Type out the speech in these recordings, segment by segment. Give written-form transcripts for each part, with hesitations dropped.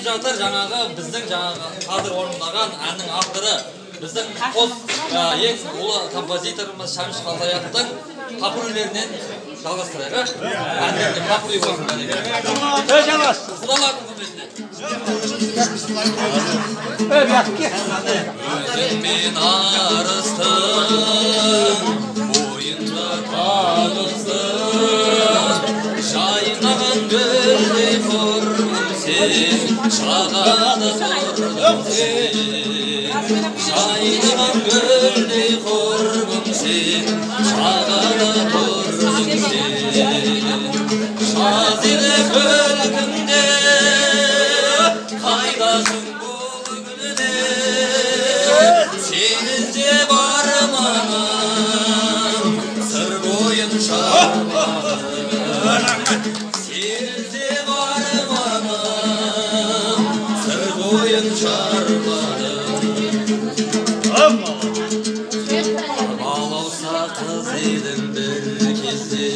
жатыр жаңағы біздің қазір орындаған әннің авторы біздің қос ең ұлы композиторымыз Шамиш Қалдаяқтың папурлерінен жалғастырайық. Әндерінде папури болсын бәлеге. Жалғас. Құдалардың құрметіне. Өзіңмен арыстың, бойында таныстың, жайнаған гүлдей құрбым сен, шағада тұрдың сен. Жайнаған гүлдей құрбым сен, шағада тұрдың сен. Жазелі күлкімде, қайдасың бұл күнде, сен іздеп арманым, сыр бойын шарладым. Сен іздеп арманым, сыр бойын шарладым. Балауса қыз едің бір кезде,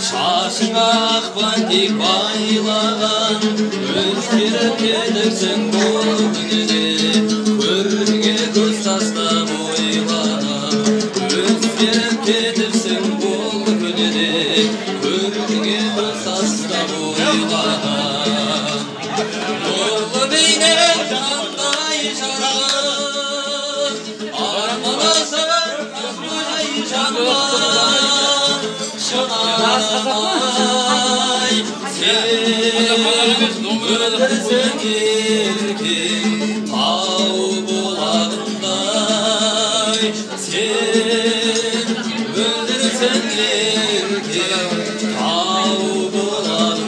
шашыңа ақпан тек байлаған, өзгеріп кетіпсің бұл күнде, көрге көз тастап ойланам. Өзгеріп кетіпсің бұл күнде, көрге көз тастап ойланам. Нұрлы бейнең қандай жарық, арманасың қандай жанған, шынармай сен өтірсің еркек тау бұлағындай, сен өтірсің еркек тау бұлағындай.